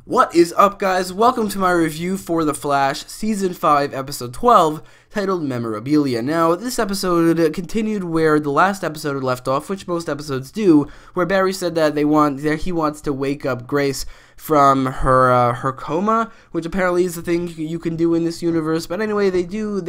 What is up, guys? Welcome to my review for The Flash, Season 5, Episode 12, titled Memorabilia. Now, this episode continued where the last episode had left off, which most episodes do, where Barry said that he wants to wake up Grace from her coma, which apparently is the thing you can do in this universe. But anyway, they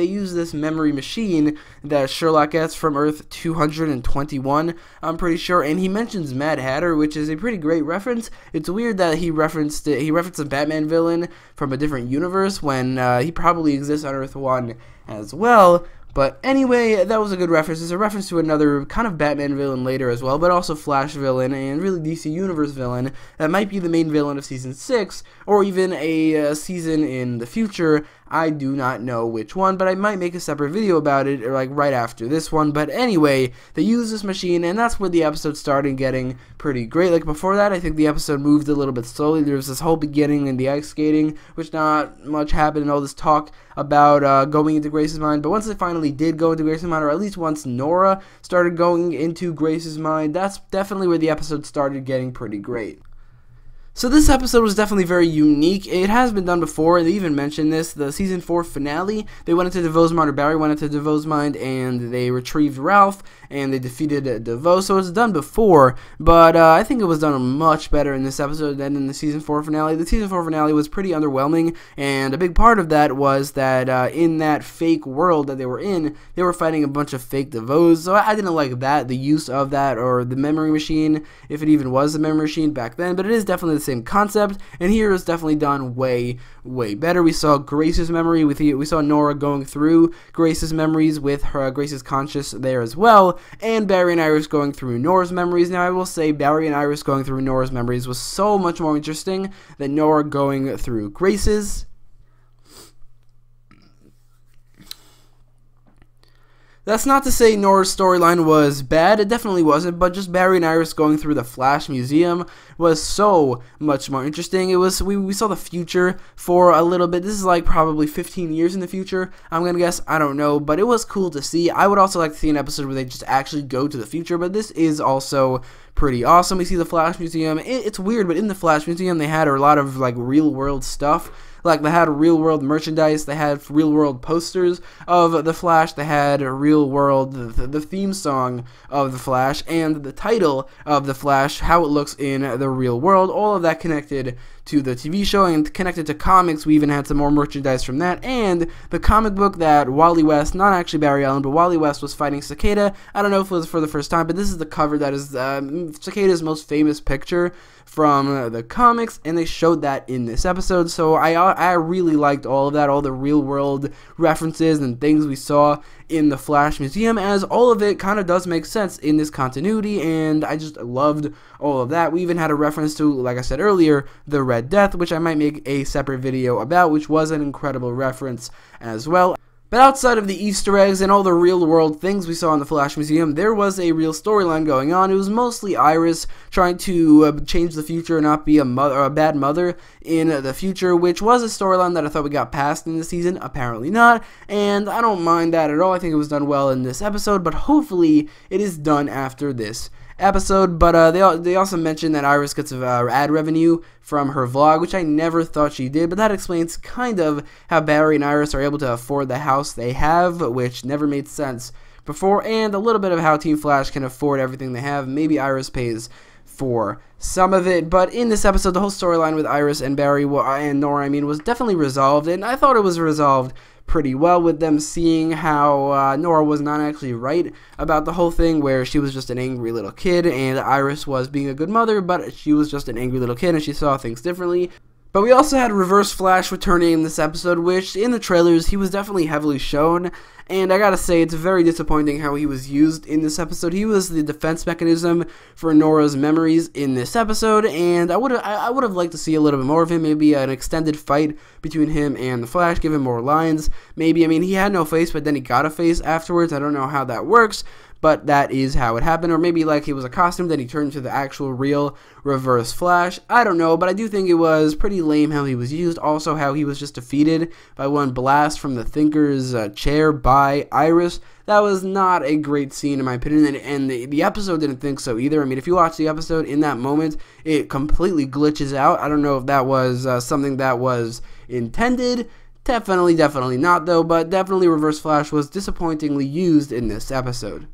use this memory machine that Sherlock gets from Earth 221, I'm pretty sure, and he mentions Mad Hatter, which is a pretty great reference. It's weird that he referenced a Batman villain from a different universe when he probably exists on Earth 1 as well. But anyway, that was a good reference. It's a reference to another kind of Batman villain later as well, but also Flash villain and really DC Universe villain that might be the main villain of Season 6, or even a season in the future. I do not know which one, but I might make a separate video about it, or like right after this one. But anyway, they use this machine, and that's where the episode started getting pretty great. Like before that, I think the episode moved a little bit slowly. There was this whole beginning in the ice skating, which not much happened, and all this talk about going into Grace's mind. But once it finally did go into Grace's mind, or at least once Nora started going into Grace's mind, that's definitely where the episode started getting pretty great. So this episode was definitely very unique. It has been done before. They even mentioned this. The Season 4 finale, they went into DeVoe's mind, or Barry went into DeVoe's mind, and they retrieved Ralph, and they defeated DeVoe. So it's done before, but I think it was done much better in this episode than in the Season 4 finale. The Season 4 finale was pretty underwhelming, and a big part of that was that in that fake world that they were in, they were fighting a bunch of fake DeVoes. So I didn't like that, the use of that, or the memory machine, if it even was a memory machine back then, but it is definitely the same concept, and here is definitely done way better. We saw Grace's memory, we saw Nora going through Grace's memories with her Grace's conscious there as well, and Barry and Iris going through Nora's memories. Now I will say Barry and Iris going through Nora's memories was so much more interesting than Nora going through Grace's. That's not to say Nora's storyline was bad, it definitely wasn't, but just Barry and Iris going through the Flash Museum was so much more interesting. It was, we saw the future for a little bit. This is like probably 15 years in the future, I'm gonna guess, I don't know, but it was cool to see. I would also like to see an episode where they just actually go to the future, but this is also pretty awesome. We see the Flash Museum. It's weird, but in the Flash Museum they had a lot of like real world stuff. Like, they had real-world merchandise, they had real-world posters of The Flash, they had real-world, the theme song of The Flash, and the title of The Flash, how it looks in the real world, all of that connected to the TV show and connected to comics. We even had some more merchandise from that, and the comic book that Wally West, not actually Barry Allen, but Wally West was fighting Cicada. I don't know if it was for the first time, but this is the cover that is Cicada's most famous picture from the comics, and they showed that in this episode. So I really liked all of that, all the real world references and things we saw in the Flash Museum, as all of it kind of does make sense in this continuity, and I just loved all of that. We even had a reference to, like I said earlier, the Red Death, which I might make a separate video about, which was an incredible reference as well. But outside of the Easter eggs and all the real-world things we saw in the Flash Museum, there was a real storyline going on. It was mostly Iris trying to change the future and not be a bad mother in the future, which was a storyline that I thought we got past in the season. Apparently not, and I don't mind that at all. I think it was done well in this episode, but hopefully it is done after this episode. But they also mentioned that Iris gets ad revenue from her vlog, which I never thought she did, but that explains kind of how Barry and Iris are able to afford the house they have, which never made sense before, and a little bit of how Team Flash can afford everything they have. Maybe Iris pays for some of it, but in this episode, the whole storyline with Iris and Barry and Nora, was definitely resolved, and I thought it was resolved pretty well, with them seeing how Nora was not actually right about the whole thing, where she was just an angry little kid, and Iris was being a good mother, but she was just an angry little kid, and she saw things differently. But we also had Reverse Flash returning in this episode, which in the trailers he was definitely heavily shown, and I gotta say it's very disappointing how he was used in this episode. He was the defense mechanism for Nora's memories in this episode, and I would have liked to see a little bit more of him, maybe an extended fight between him and the Flash, give him more lines, maybe. He had no face, but then he got a face afterwards. I don't know how that works, but that is how it happened. Or maybe like it was a costume that he turned into the actual real Reverse Flash. I don't know, but I do think it was pretty lame how he was used. Also how he was just defeated by one blast from the Thinker's chair by Iris. That was not a great scene in my opinion, and the episode didn't think so either. I mean, if you watch the episode in that moment, it completely glitches out. I don't know if that was something that was intended. Definitely not though, but definitely Reverse Flash was disappointingly used in this episode.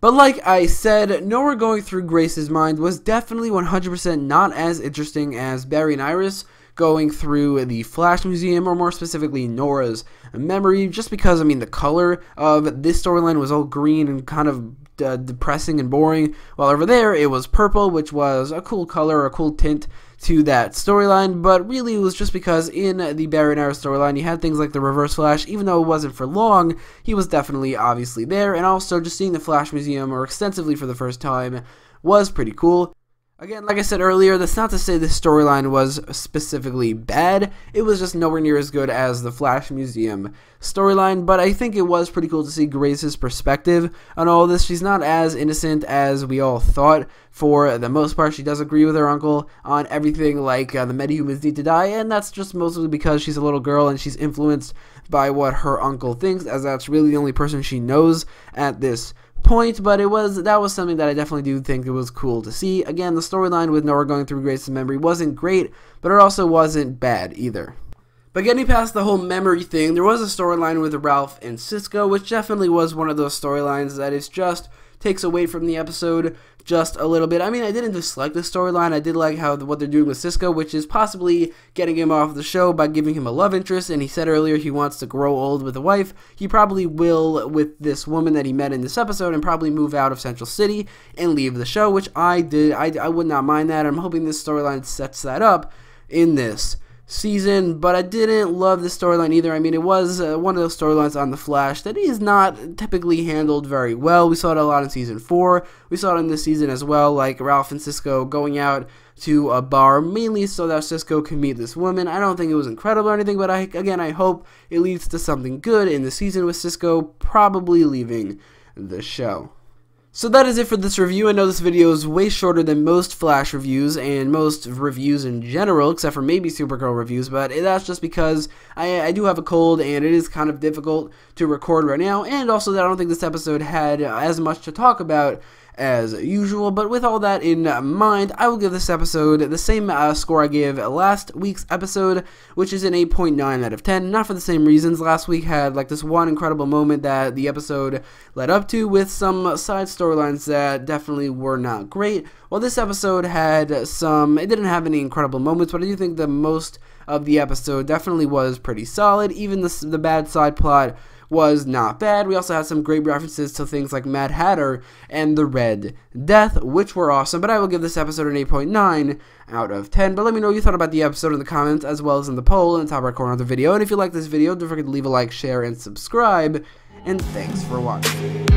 But like I said, Nora going through Grace's mind was definitely 100% not as interesting as Barry and Iris going through the Flash Museum, or more specifically Nora's memory, just because, I mean, the color of this storyline was all green and kind of depressing and boring, while over there it was purple, which was a cool color, a cool tint to that storyline. But really it was just because in the Barry and Iris storyline you had things like the Reverse Flash. Even though it wasn't for long, he was definitely obviously there, and also just seeing the Flash Museum or extensively for the first time was pretty cool. Again, like I said earlier, that's not to say this storyline was specifically bad. It was just nowhere near as good as the Flash Museum storyline, but I think it was pretty cool to see Grace's perspective on all this. She's not as innocent as we all thought. For the most part, she does agree with her uncle on everything, like the metahumans need to die, and that's just mostly because she's a little girl and she's influenced by what her uncle thinks, as that's really the only person she knows at this point. But that was something that I definitely do think it was cool to see. Again, the storyline with Nora going through Grace's memory wasn't great, but it also wasn't bad either. But getting past the whole memory thing, there was a storyline with Ralph and Cisco, which definitely was one of those storylines that is just takes away from the episode just a little bit. I mean, I didn't dislike the storyline. I did like what they're doing with Cisco, which is possibly getting him off the show by giving him a love interest. And he said earlier he wants to grow old with a wife. He probably will with this woman that he met in this episode, and probably move out of Central City and leave the show, which I did. I would not mind that. I'm hoping this storyline sets that up in this season, but I didn't love the storyline either. I mean, it was one of those storylines on The Flash that is not typically handled very well. We saw it a lot in Season 4. We saw it in this season as well, like Ralph and Cisco going out to a bar, mainly so that Cisco can meet this woman. I don't think it was incredible or anything, but I hope it leads to something good in the season with Cisco probably leaving the show. So that is it for this review. I know this video is way shorter than most Flash reviews and most reviews in general, except for maybe Supergirl reviews, but that's just because I do have a cold and it is kind of difficult to record right now, and also that I don't think this episode had as much to talk about as usual. But with all that in mind, I will give this episode the same score I gave last week's episode, which is an 8.9 out of 10. Not for the same reasons. Last week had like this one incredible moment that the episode led up to, with some side storylines that definitely were not great. While this episode had some, it didn't have any incredible moments, but I do think the most of the episode definitely was pretty solid. Even the bad side plot was not bad. We also had some great references to things like Mad Hatter and the Red Death, which were awesome. But I will give this episode an 8.9 out of 10. But let me know what you thought about the episode in the comments, as well as in the poll in the top right corner of the video. And if you like this video, don't forget to leave a like, share, and subscribe. And thanks for watching.